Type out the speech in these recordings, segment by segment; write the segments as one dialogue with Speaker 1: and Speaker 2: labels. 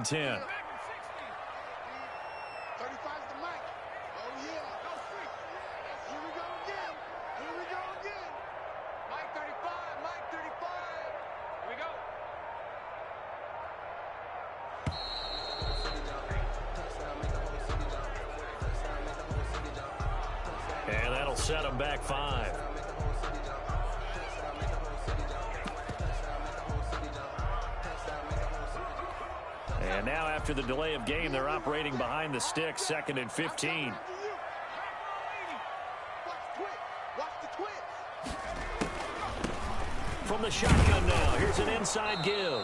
Speaker 1: 10.
Speaker 2: 35's the mic. Oh, yeah. Here we go again. Here we go again. Mike 35. Mike 35. Here we go.
Speaker 1: And that'll set them back 5. And now after the delay of game, they're operating behind the sticks, 2nd and 15. From the shotgun now, here's an inside give.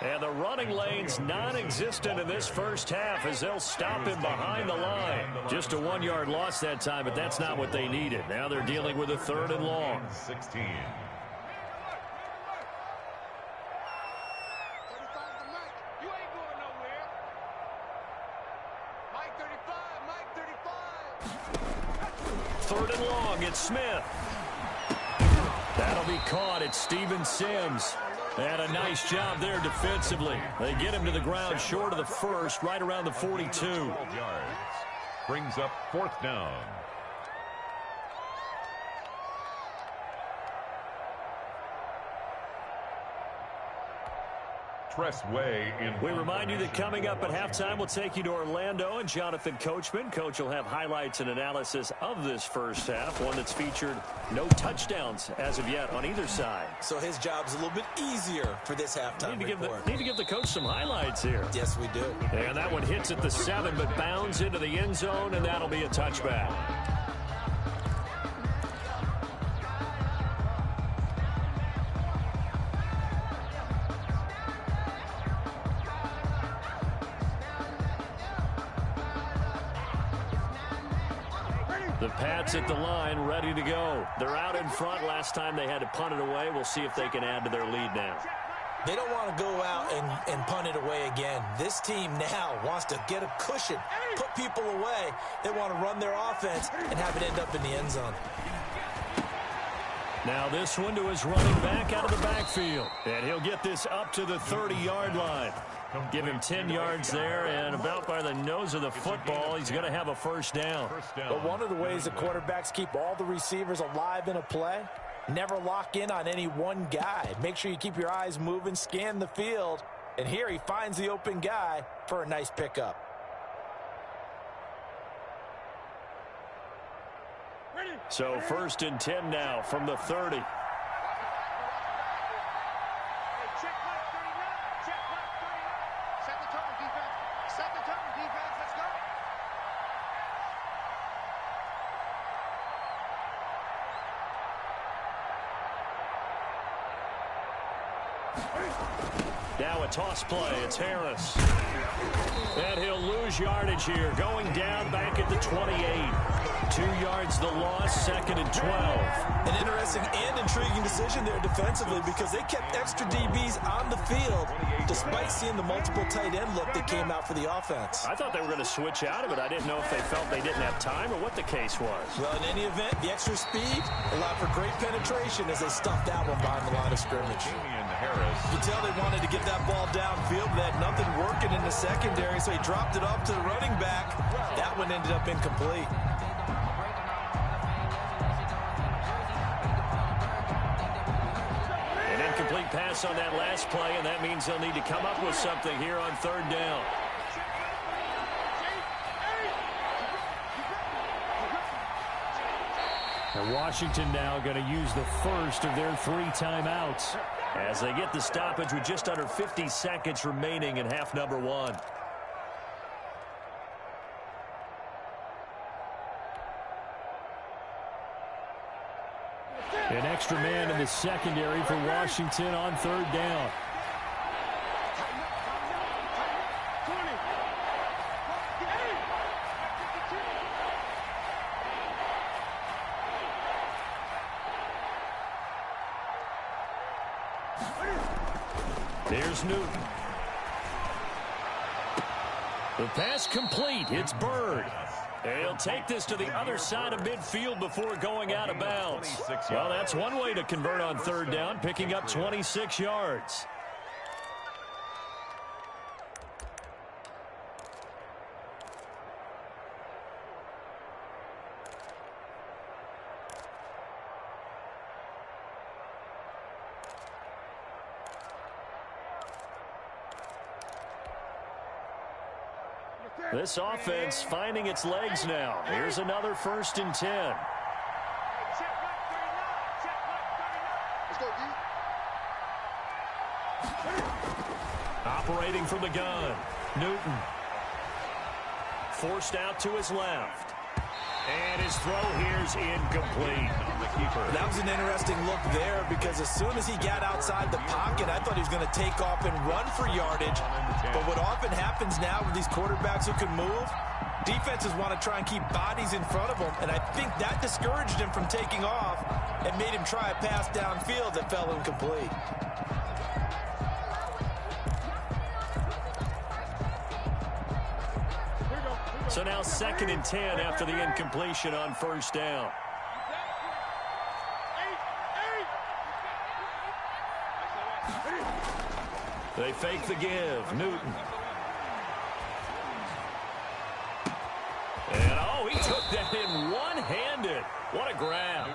Speaker 1: And the running lane's non-existent in this first half as they'll stop him behind the line. Just a 1-yard loss that time, but that's not what they needed. Now they're dealing with a 3rd and long.
Speaker 3: 16.
Speaker 1: It's Smith. That'll be caught. It's Steven Sims. And a nice job there defensively. They get him to the ground short of the first, right around the 42.
Speaker 3: 12 yards. Brings up 4th down.
Speaker 1: We remind you that coming up at halftime, we'll take you to Orlando and Jonathan Coachman. Coach will have highlights and analysis of this first half, one that's featured no touchdowns as of yet on either side.
Speaker 4: So his job's a little bit easier for this halftime report.
Speaker 1: Need to give the coach some highlights here.
Speaker 4: Yes, we do.
Speaker 1: And that one hits at the 7, but bounds into the end zone, and that'll be a touchback. The Pats at the line, ready to go. They're out in front. Last time they had to punt it away. We'll see if they can add to their lead now.
Speaker 4: They don't want to go out and punt it away again. This team now wants to get a cushion, put people away. They want to run their offense and have it end up in the end zone.
Speaker 1: Now this one to his running back out of the backfield. And he'll get this up to the 30-yard line. Give him 10 yards there, and about by the nose of the football, he's going to have a first down.
Speaker 4: But one of the ways the quarterbacks keep all the receivers alive in a play, never lock in on any one guy. Make sure you keep your eyes moving, scan the field, and here he finds the open guy for a nice pickup.
Speaker 1: So 1st and 10 now from the 30. Now a toss play. It's Harris. And he'll lose yardage here. Going down back at the 28. 2 yards the loss, 2nd and 12.
Speaker 4: An interesting and intriguing decision there defensively because they kept extra DBs on the field despite seeing the multiple tight end look that came out for the offense.
Speaker 1: I thought they were going to switch out of it. I didn't know if they felt they didn't have time or what the case was.
Speaker 4: Well, in any event, the extra speed allowed for great penetration as they stuffed that one behind the line of scrimmage. You tell they wanted to get that ball downfield. They had nothing working in the secondary, so he dropped it off to the running back. That one ended up incomplete.
Speaker 1: An incomplete pass on that last play, and that means they'll need to come up with something here on 3rd down. And Washington now going to use the first of their 3 timeouts as they get the stoppage with just under 50 seconds remaining in half number 1. An extra man in the secondary for Washington on 3rd down. There's Newton. The pass complete. It's Bird. He'll take this to the other side of midfield before going out of bounds. Well, that's one way to convert on 3rd down, picking up 26 yards. This offense finding its legs now. Here's another 1st and 10.
Speaker 2: Let's go, D.
Speaker 1: Operating from the gun, Newton. Forced out to his left. And his throw here's incomplete.
Speaker 4: That was an interesting look there because as soon as he got outside the pocket, I thought he was going to take off and run for yardage. But what often happens now with these quarterbacks who can move, defenses want to try and keep bodies in front of them, and I think that discouraged him from taking off and made him try a pass downfield that fell incomplete.
Speaker 1: So now 2nd and 10 after the incompletion on 1st down. They fake the give. Newton. And, oh, he took that in one-handed. What a grab.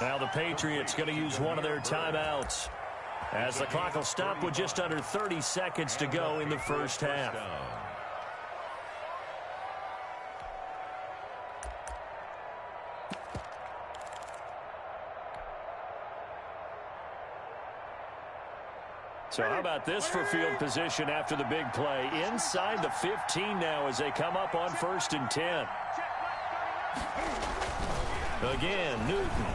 Speaker 1: Now the Patriots going to use one of their timeouts as the clock will stop with just under 30 seconds to go in the 1st half. So how about this for field position after the big play? Inside the 15 now as they come up on 1st and 10. Again, Newton.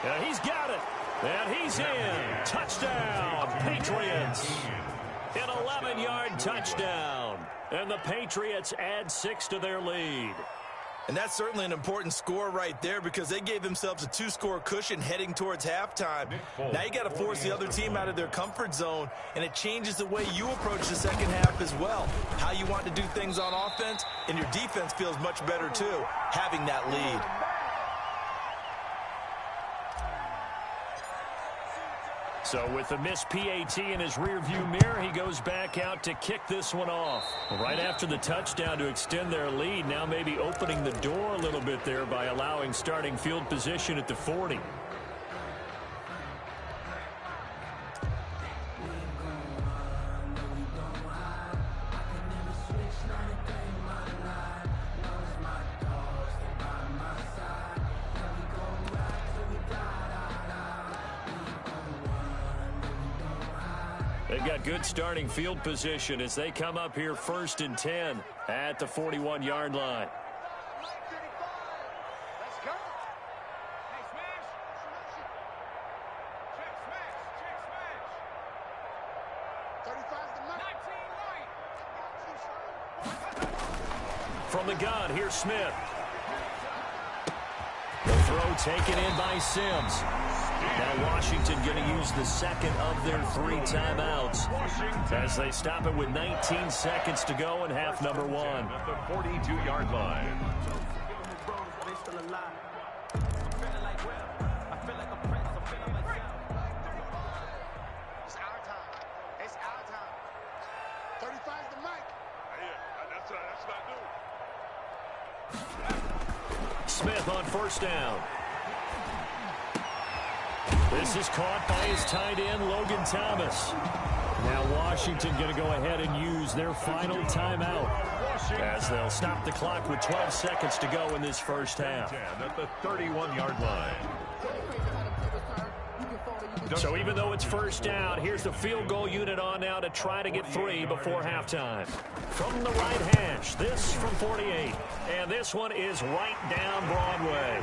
Speaker 1: And he's got it. And he's in. Touchdown, Patriots. An 11-yard touchdown. And the Patriots add 6 to their lead.
Speaker 4: And that's certainly an important score right there because they gave themselves a 2-score cushion heading towards halftime. Now you got to force the other team out of their comfort zone, and it changes the way you approach the second half as well. How you want to do things on offense, and your defense feels much better too, having that lead.
Speaker 1: So with the missed PAT in his rearview mirror, he goes back out to kick this one off. Right after the touchdown to extend their lead, now maybe opening the door a little bit there by allowing starting field position at the 40. They've got good starting field position as they come up here 1st and 10 at the 41-yard line.
Speaker 2: Let's go. Hey, smash. Check, smash. 35's the night.
Speaker 1: From the gun, here's Smith. The throw taken in by Sims. Now Washington going to use the 2nd of their 3 timeouts as they stop it with 19 seconds to go in half number 1.
Speaker 3: At the 42-yard line.
Speaker 2: It's our time. It's our time. 35's the mic.
Speaker 3: That's
Speaker 1: Smith on 1st down. This is caught by his tight end, Logan Thomas. Now Washington going to go ahead and use their final timeout as they'll stop the clock with 12 seconds to go in this 1st half.
Speaker 3: At the 31-yard line.
Speaker 1: So even though it's 1st down, here's the field goal unit on now to try to get 3 before halftime. From the right hash, this from 48. And this one is right down Broadway.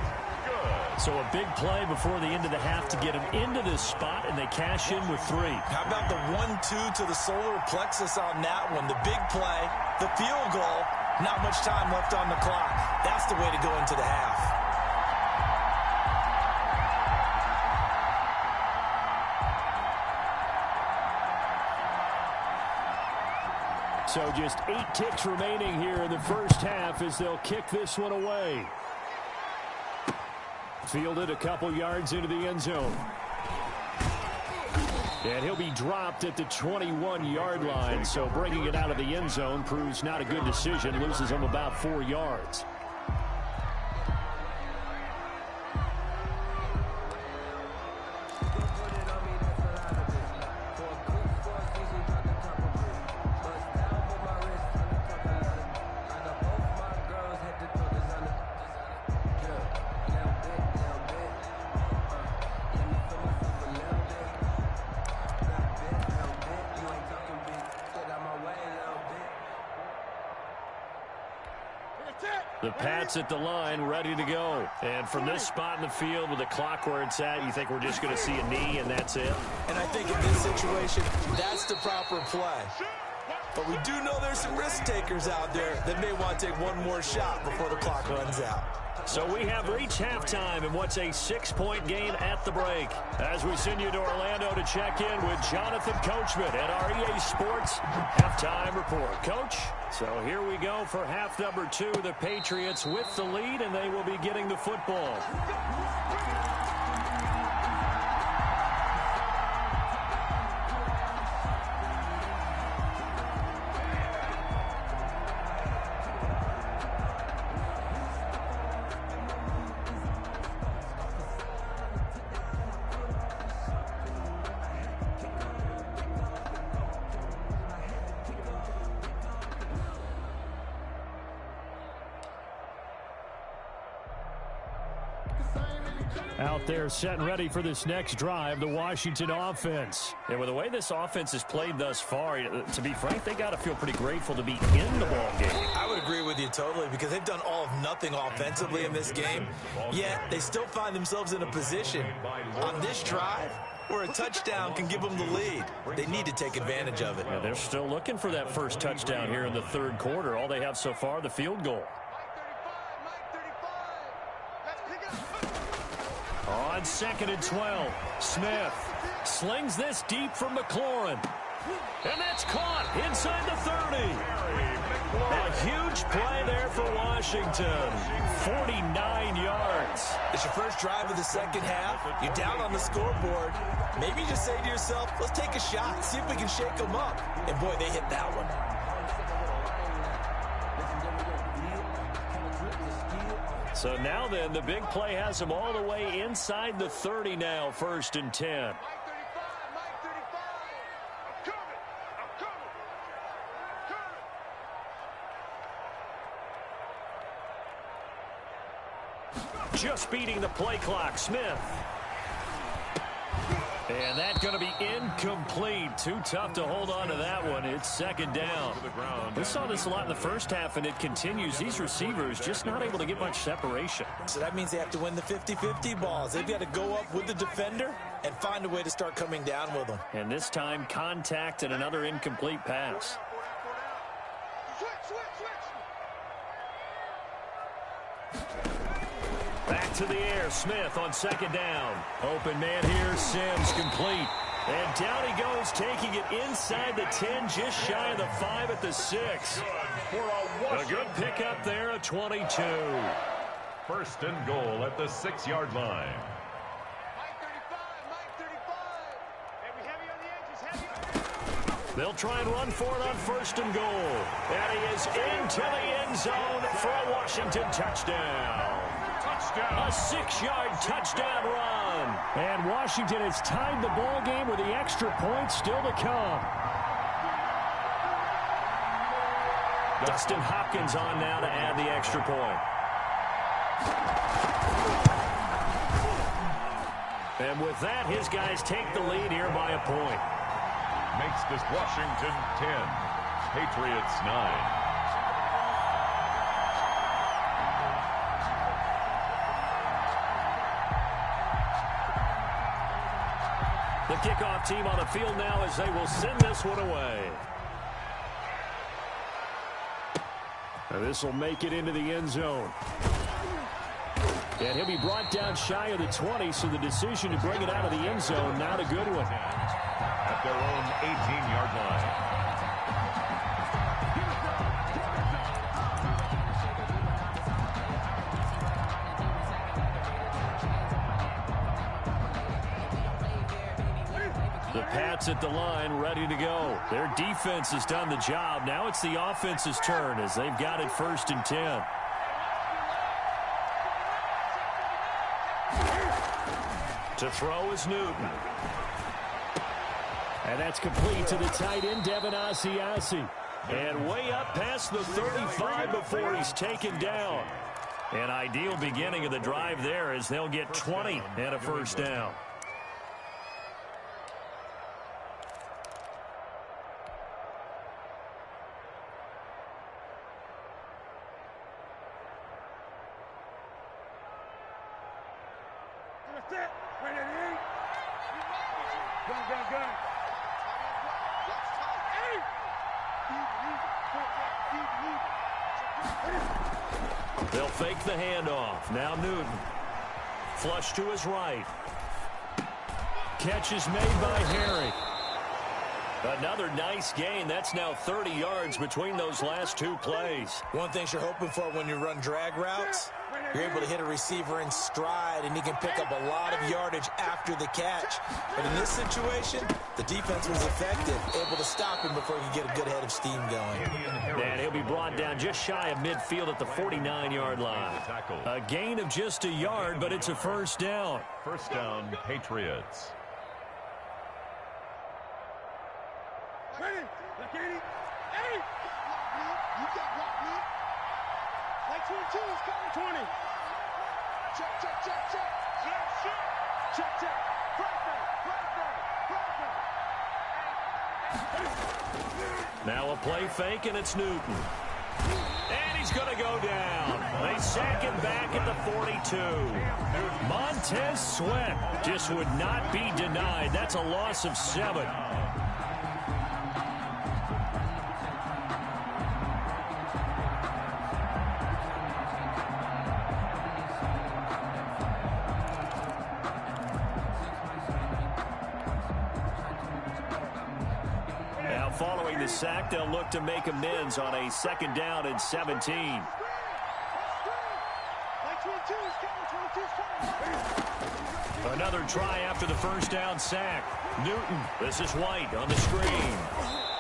Speaker 1: So a big play before the end of the half to get them into this spot, and they cash in with 3.
Speaker 4: How about the 1-2 to the solar plexus on that one? The big play, the field goal, not much time left on the clock. That's the way to go into the half.
Speaker 1: So just 8 ticks remaining here in the 1st half as they'll kick this one away. Fielded a couple yards into the end zone. And he'll be dropped at the 21-yard line, so bringing it out of the end zone proves not a good decision. Loses him about 4 yards. The Pats at the line, ready to go. And from this spot in the field with the clock where it's at, you think we're just going to see a knee and that's it?
Speaker 4: And I think in this situation, that's the proper play. But we do know there's some risk takers out there that may want to take one more shot before the clock runs out.
Speaker 1: So we have reached halftime in what's a 6-point game at the break. As we send you to Orlando to check in with Jonathan Coachman at our EA Sports Halftime Report. Coach, so here we go for half number 2. The Patriots with the lead, and they will be getting the football. Out there set and ready for this next drive, the Washington offense. And with the way this offense has played thus far, to be frank, they got to feel pretty grateful to be in the ball game.
Speaker 4: I would agree with you totally because they've done all of nothing offensively in this game, yet they still find themselves in a position on this drive where a touchdown can give them the lead. They need to take advantage of it.
Speaker 1: Yeah, they're still looking for that first touchdown here in the third quarter. All they have so far, the field goal. On 2nd and 12, Smith slings this deep from McLaurin. And that's caught inside the 30. A huge play there for Washington. 49 yards.
Speaker 4: It's your first drive of the second half. You're down on the scoreboard. Maybe you just say to yourself, let's take a shot, see if we can shake them up. And boy, they hit that one.
Speaker 1: So now then, the big play has them all the way inside the 30 now, 1st and 10. Just beating the play clock, Smith. And that's going to be incomplete. Too tough to hold on to that one. It's 2nd down. We saw this a lot in the first half, and it continues. These receivers just not able to get much separation.
Speaker 4: So that means they have to win the 50-50 balls. They've got to go up with the defender and find a way to start coming down with them.
Speaker 1: And this time, contact and another incomplete pass. Back to the air, Smith on 2nd down. Open man here, Sims complete. And down he goes, taking it inside the 10, just shy of the 5 at the 6. A good pickup there, a 22.
Speaker 3: 1st and goal at the 6-yard line.
Speaker 1: They'll try and run for it on 1st and goal. And he is into the end zone for a Washington touchdown. A 6-yard touchdown run. And Washington has tied the ball game with the extra point still to come. Dustin Hopkins on now to add the extra point. And with that, his guys take the lead here by a point.
Speaker 3: Makes this Washington 10, Patriots 9.
Speaker 1: The kickoff team on the field now as they will send this one away. And this will make it into the end zone. And he'll be brought down shy of the 20, so the decision to bring it out of the end zone, not a good one.
Speaker 3: At their own 18-yard line.
Speaker 1: The Pats at the line, ready to go. Their defense has done the job. Now it's the offense's turn as they've got it 1st and 10. To throw is Newton. And that's complete to the tight end, Devin Asiasi. And way up past the 35 before he's taken down. An ideal beginning of the drive there as they'll get 20 and a 1st down. They'll fake the handoff. Now Newton. Flush to his right. Catch is made by Harry. Another nice gain. That's now 30 yards between those last two plays.
Speaker 4: One thing you're hoping for when you run drag routes, you're able to hit a receiver in stride, and he can pick up a lot of yardage after the catch. But in this situation, the defense was effective, able to stop him before he could get a good head of steam going.
Speaker 1: And he'll be brought down just shy of midfield at the 49-yard line. A gain of just a yard, but it's a first down.
Speaker 3: First down, Patriots.
Speaker 2: Ready? Look at it. Hey! You got block, man. Like 22 is coming. 20. Check, check, check, check. Check, check. Check, check.
Speaker 1: Now a play fake, and it's Newton. And he's going to go down. They sack him back at the 42. Montez Sweat just would not be denied. That's a loss of 7. Following the sack, they'll look to make amends on a 2nd down and 17. Another try after the first down sack. Newton, this is White on the screen.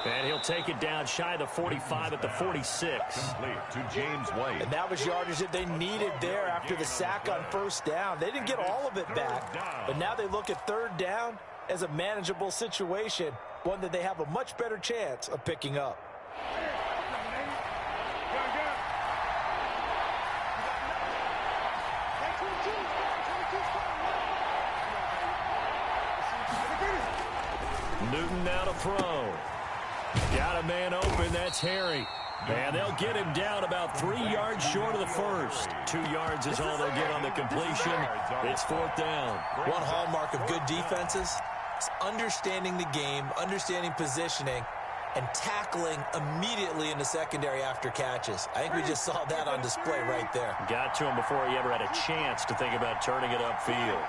Speaker 1: And he'll take it down shy of the 45 at the 46.
Speaker 3: Complete to James White.
Speaker 4: And that was yardage that they needed there after the sack on first down. They didn't get all of it back, but now they look at 3rd down as a manageable situation, one that they have a much better chance of picking up.
Speaker 1: Newton now to throw. Got a man open. That's Harry. And they'll get him down about 3 yards short of the first. 2 yards is all they'll get on the completion. It's 4th down.
Speaker 4: One hallmark of good defenses is understanding the game, understanding positioning, and tackling immediately in the secondary after catches. I think we just saw that on display right there.
Speaker 1: Got to him before he ever had a chance to think about turning it upfield.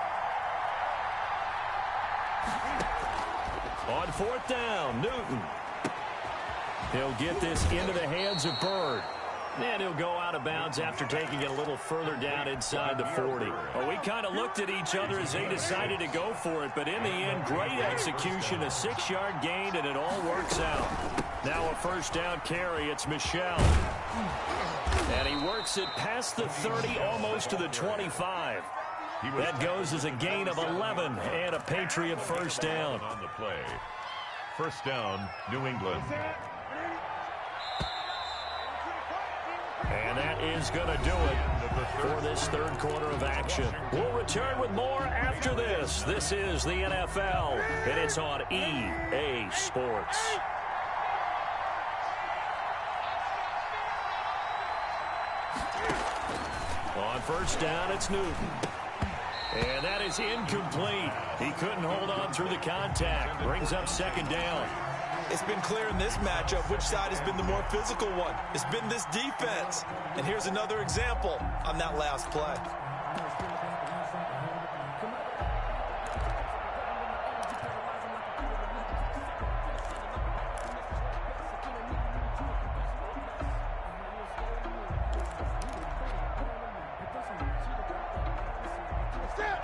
Speaker 1: On 4th down, Newton. He'll get this into the hands of Bird. And he'll go out of bounds after taking it a little further down inside the 40. Well, we kind of looked at each other as they decided to go for it, but in the end, great execution, a 6-yard gain, and it all works out. Now a first down carry, it's Michel. And he works it past the 30, almost to the 25. That goes as a gain of 11 and a Patriot first down.
Speaker 3: On the play. First down, New England.
Speaker 1: And that is going to do it for this 3rd quarter of action. We'll return with more after this. This is the NFL, and it's on EA Sports. On first down, it's Newton. And that is incomplete. He couldn't hold on through the contact. Brings up 2nd down.
Speaker 4: It's been clear in this matchup which side has been the more physical one. It's been this defense. And here's another example on that last play.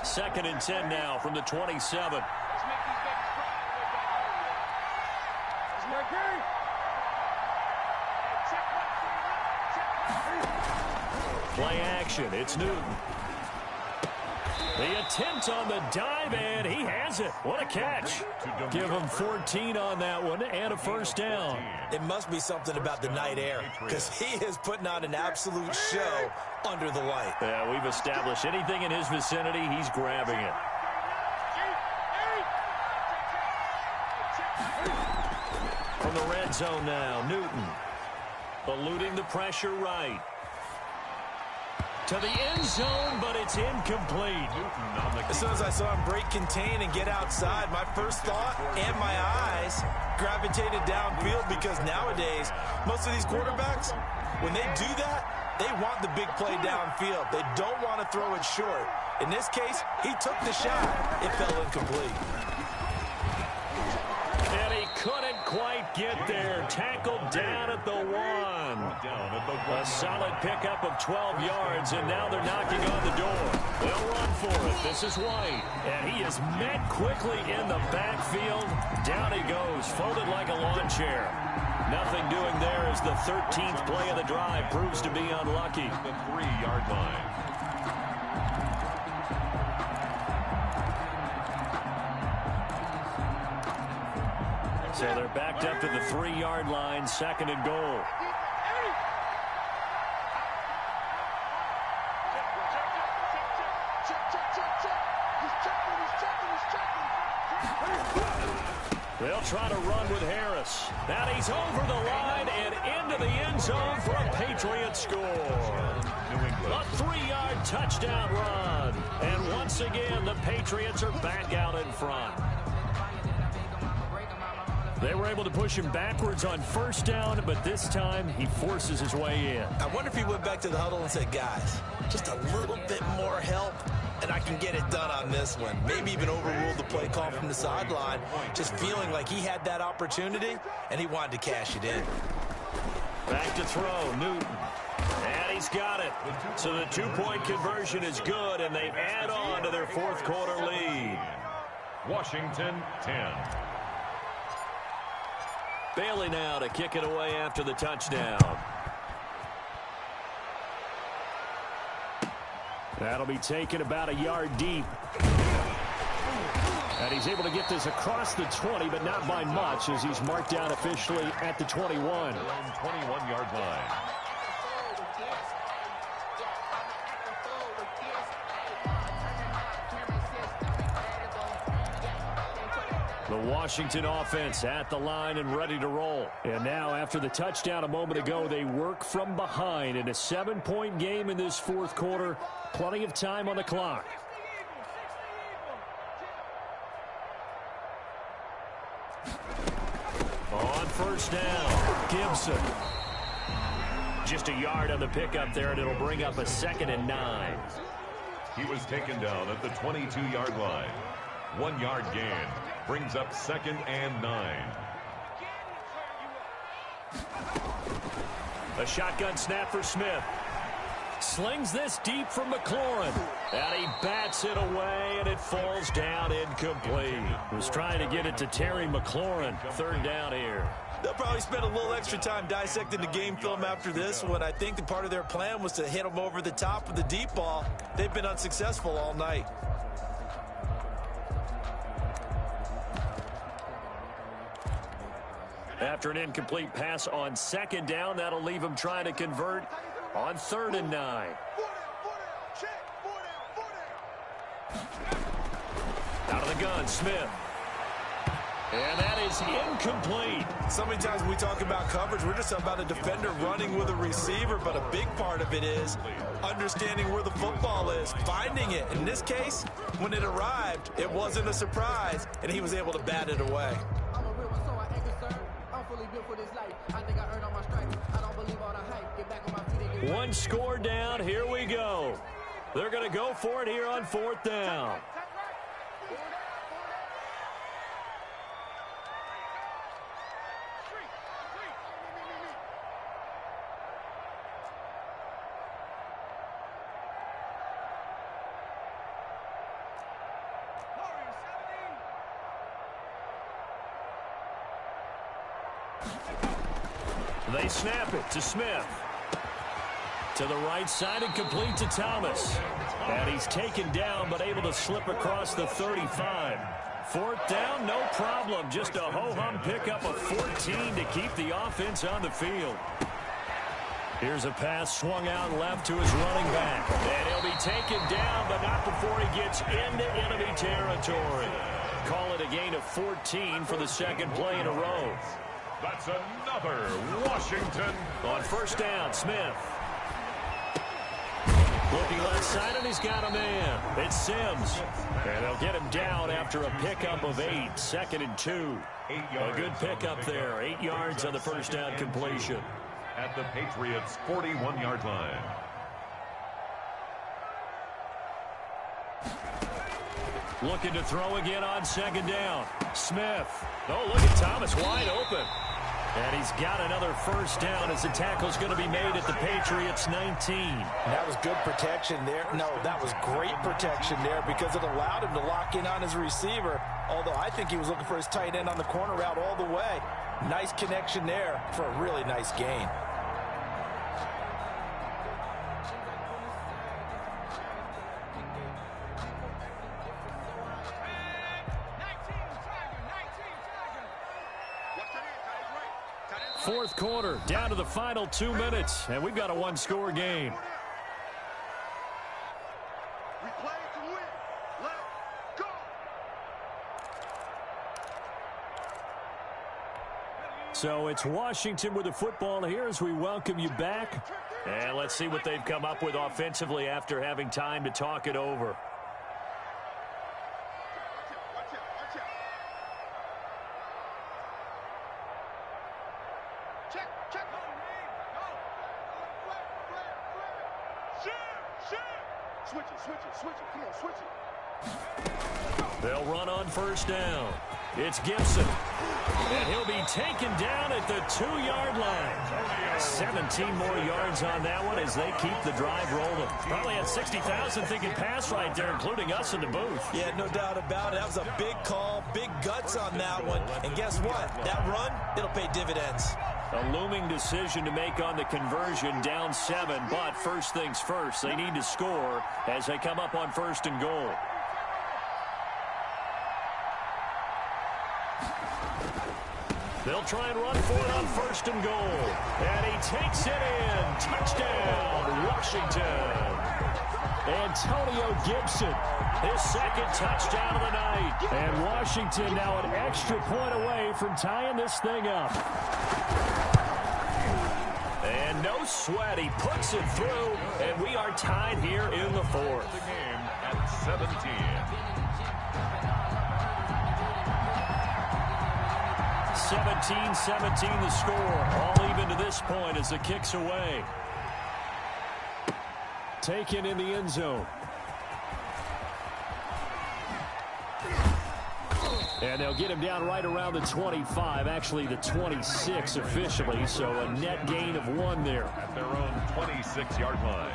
Speaker 1: Second and 10 now from the 27. Play action. It's Newton. The attempt on the dive, and he has it. What a catch. Give him 14 on that one and a first down.
Speaker 4: It must be something about the night air, because he is putting on an absolute show under the light.
Speaker 1: Yeah, we've established anything in his vicinity, he's grabbing it. From the red zone now, Newton. Eluding the pressure right. to the end zone, but it's incomplete.
Speaker 4: As soon as I saw him break contain and get outside, my first thought and my eyes gravitated downfield, because nowadays, most of these quarterbacks, when they do that, they want the big play downfield. They don't want to throw it short. In this case, he took the shot. It fell incomplete.
Speaker 1: And he couldn't quite get there. Tackled down at the 1. A solid pickup of 12 yards, and now they're knocking on the door. They'll run for it. This is White, and he is met quickly in the backfield. Down he goes, folded like a lawn chair. Nothing doing there as the 13th play of the drive proves to be unlucky.
Speaker 3: The 3-yard line.
Speaker 1: So they're backed up to the 3-yard line, 2nd and goal. They'll try to run with Harris. Now he's over the line and into the end zone for a Patriot score. A 3-yard touchdown run. And once again, the Patriots are back out in front. They were able to push him backwards on 1st down, but this time he forces his way in.
Speaker 4: I wonder if he went back to the huddle and said, guys, just a little bit more help, and I can get it done on this one. Maybe even overruled the play call from the sideline, just feeling like he had that opportunity, and he wanted to cash it in.
Speaker 1: Back to throw, Newton. And he's got it. So the 2-point conversion is good, and they add on to their 4th quarter lead.
Speaker 3: Washington 10.
Speaker 1: Bailey now to kick it away after the touchdown. That'll be taken about a yard deep. And he's able to get this across the 20, but not by much, as he's marked down officially at the 21.
Speaker 3: 21-yard line.
Speaker 1: The Washington offense at the line and ready to roll. And now, after the touchdown a moment ago, they work from behind in a 7-point game in this 4th quarter. Plenty of time on the clock. On 1st down, Gibson. Just a yard on the pickup there, and it'll bring up a 2nd and 9.
Speaker 3: He was taken down at the 22-yard line. 1-yard gain. Brings up 2nd and 9.
Speaker 1: A shotgun snap for Smith. Slings this deep from McLaurin. And he bats it away, and it falls down incomplete. Was trying to get it to Terry McLaurin. 3rd down here.
Speaker 4: They'll probably spend a little extra time dissecting the game film after this one. I think the part of their plan was to hit them over the top with the deep ball. They've been unsuccessful all night.
Speaker 1: After an incomplete pass on 2nd down, that'll leave him trying to convert on 3rd and 9. Out of the gun, Smith. And that is incomplete.
Speaker 4: So many times when we talk about coverage, we're just about a defender running with a receiver, but a big part of it is understanding where the football is, finding it. In this case, when it arrived, it wasn't a surprise, and he was able to bat it away.
Speaker 1: One score down. Here we go. They're going to go for it here on 4th down. They snap it to Smith. To the right side and complete to Thomas. And he's taken down but able to slip across the 35. 4th down, no problem. Just a ho-hum pickup of 14 to keep the offense on the field. Here's a pass swung out left to his running back. And he'll be taken down, but not before he gets into enemy territory. Call it a gain of 14 for the 2nd play in a row.
Speaker 3: That's another Washington.
Speaker 1: On 1st down, Smith. Looking left side, and he's got a man. It's Sims. And they'll get him down after a pickup of 8. 2nd and 2. A good pickup there. 8 yards on the first down completion.
Speaker 3: At the Patriots' 41-yard line.
Speaker 1: Looking to throw again on 2nd down. Smith. Oh, look at Thomas wide open. And he's got another first down as the tackle's going to be made at the Patriots' 19.
Speaker 4: That was good protection there. No, that was great protection there because it allowed him to lock in on his receiver, although I think he was looking for his tight end on the corner route all the way. Nice connection there for a really nice gain.
Speaker 1: Fourth quarter, down to the final 2 minutes, and we've got a one-score game.
Speaker 2: We play to win. Let's go.
Speaker 1: So it's Washington with the football here as we welcome you back. And let's see what they've come up with offensively after having time to talk it over.
Speaker 2: Switch it. Come on, switch it.
Speaker 1: They'll run on first down. It's Gibson. And he'll be taken down at the 2-yard line. 17 more yards on that one as they keep the drive rolling. Probably had 60,000 thinking pass right there, including us in the booth.
Speaker 4: Yeah, no doubt about it. That was a big call, big guts on that one. And guess what? That run, it'll pay dividends.
Speaker 1: A looming decision to make on the conversion, down 7, but first things first, they need to score as they come up on 1st and goal. They'll try and run for it on 1st and goal. And he takes it in. Touchdown, Washington. Antonio Gibson, his 2nd touchdown of the night. And Washington now an extra point away from tying this thing up. And no sweat, he puts it through, and we are tied here in the 4th.
Speaker 3: The game at 17.
Speaker 1: 17-17 the score. All even to this point as the kick's away. Taken in the end zone. And they'll get him down right around the 25, actually the 26 officially, so a net gain of 1 there.
Speaker 3: At their own 26-yard line.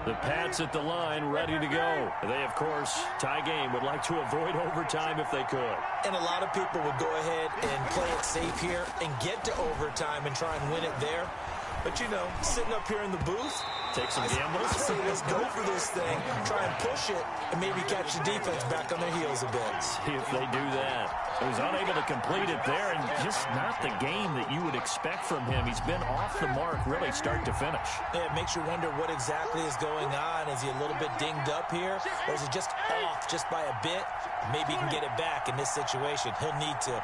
Speaker 1: The Pats at the line, ready to go. They, of course, tie game, would like to avoid overtime if they could.
Speaker 4: And a lot of people would go ahead and play it safe here and get to overtime and try and win it there. But, you know, sitting up here in the booth,
Speaker 1: take some gambles.
Speaker 4: I say let's go for this thing, try and push it, and maybe catch the defense back on their heels a bit.
Speaker 1: See if they do that. He was unable to complete it there, and just not the game that you would expect from him. He's been off the mark really start to finish.
Speaker 4: Yeah, it makes you wonder what exactly is going on. Is he a little bit dinged up here, or is it just off just by a bit? Maybe he can get it back in this situation. He'll need to.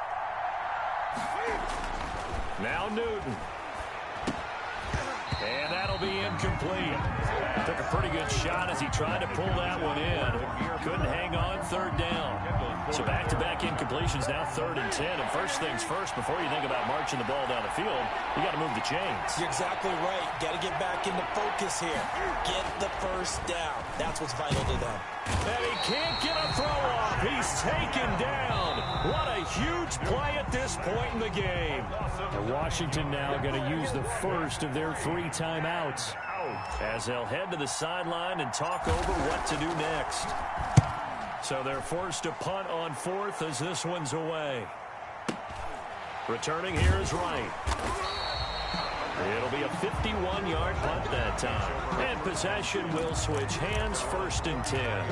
Speaker 1: Now Newton. And that'll be incomplete. Took a pretty good shot as he tried to pull that one in. Couldn't hang on 3rd down. So back-to-back incompletions, now 3rd and 10. And first things first, before you think about marching the ball down the field, you got to move the chains.
Speaker 4: You're exactly right. Got to get back into focus here. Get the first down. That's what's vital to them.
Speaker 1: And he can't get a throw off. He's taken down. What a huge play at this point in the game. And Washington now going to use the first of their 3 timeouts as they'll head to the sideline and talk over what to do next. So they're forced to punt on 4th as this one's away. Returning here is Wright. It'll be a 51-yard punt that time. And possession will switch hands, 1st and 10.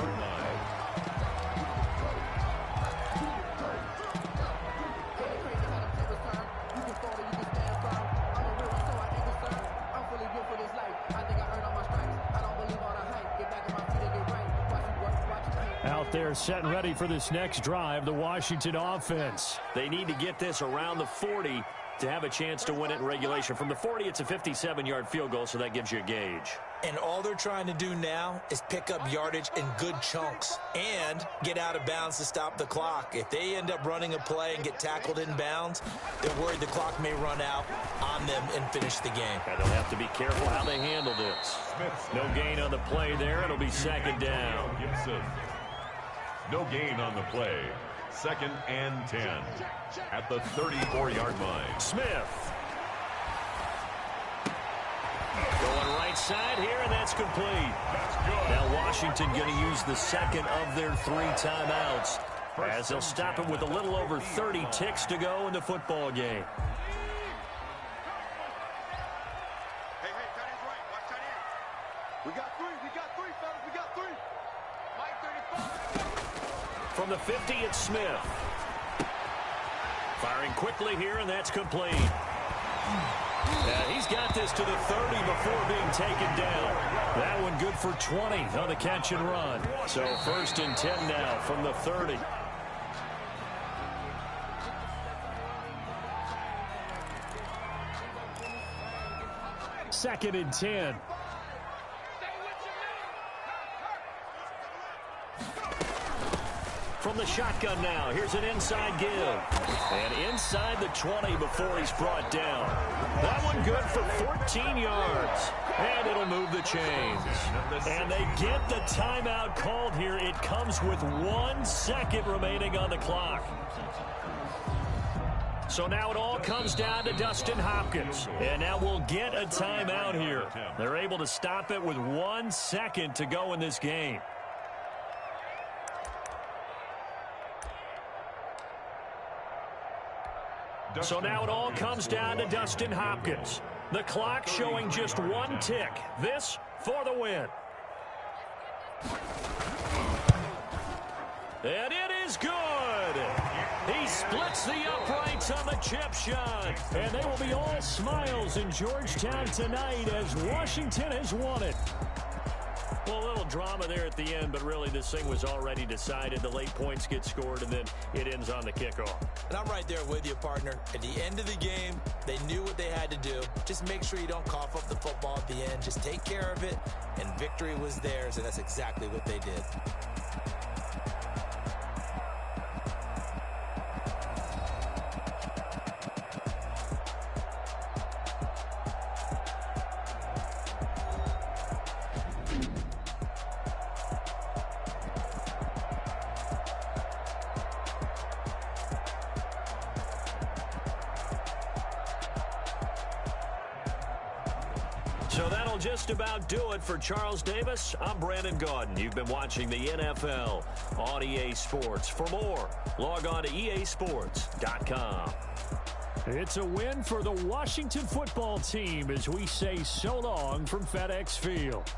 Speaker 1: out there setting ready for this next drive, the Washington offense. They need to get this around the 40 to have a chance to win it in regulation. From the 40, it's a 57-yard field goal, so that gives you a gauge.
Speaker 4: And all they're trying to do now is pick up yardage in good chunks and get out of bounds to stop the clock. If they end up running a play and get tackled in bounds, they're worried the clock may run out on them and finish the game.
Speaker 1: And they'll have to be careful how they handle this. No gain on the play there. It'll be second down.
Speaker 3: Gibson. No gain on the play. Second and 10 at the 34-yard line.
Speaker 1: Smith. Going right side here, and that's complete.
Speaker 3: That's good.
Speaker 1: Now Washington going to use the second of their 3 timeouts as they'll stop it with a little over 30 ticks to go in the football game.
Speaker 2: Hey, tight end's right. Watch tight end. We got three, fellas. We got 3. Mike 35.
Speaker 1: From the 50, it's Smith. Firing quickly here, and that's complete. He's got this to the 30 before being taken down. That one good for 20 on the catch and run. So first and 10 now from the 30. Second and 10. From the shotgun now, here's an inside give. And inside the 20 before he's brought down. That one good for 14 yards. And it'll move the chains. And they get the timeout called here. It comes with 1 second remaining on the clock. So now it all comes down to Dustin Hopkins. And now we'll get a timeout here. They're able to stop it with 1 second to go in this game. So now it all comes down to Dustin Hopkins. The clock showing just 1 tick. This for the win. And it is good. He splits the uprights on the chip shot. And they will be all smiles in Georgetown tonight as Washington has won it. Well, a little drama there at the end, but really this thing was already decided. The late points get scored, and then it ends on the kickoff.
Speaker 4: And I'm right there with you, partner. At the end of the game, they knew what they had to do. Just make sure you don't cough up the football at the end. Just take care of it, and victory was theirs, and that's exactly what they did.
Speaker 1: So that'll just about do it for Charles Davis. I'm Brandon Gaudin. You've been watching the NFL on EA Sports. For more, log on to easports.com. It's a win for the Washington football team as we say so long from FedEx Field.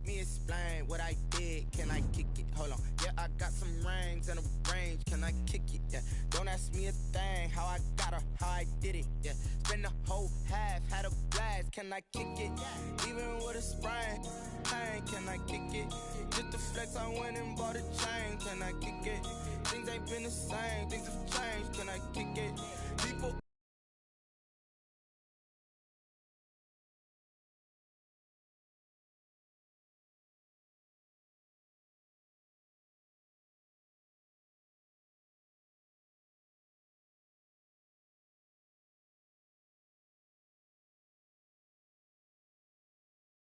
Speaker 5: me explain what I did. Can I kick it? Hold on. Yeah, I got some rings and a range. Can I kick it? Yeah. Don't ask me a thing. How I got her, how I did it. Yeah. Spend the whole half, had a blast. Can I kick it? Even with a sprain. Pain, can I kick it? Just the flex, I went and bought a chain. Can I kick it? Things ain't been the same. Things have changed. Can I kick it? People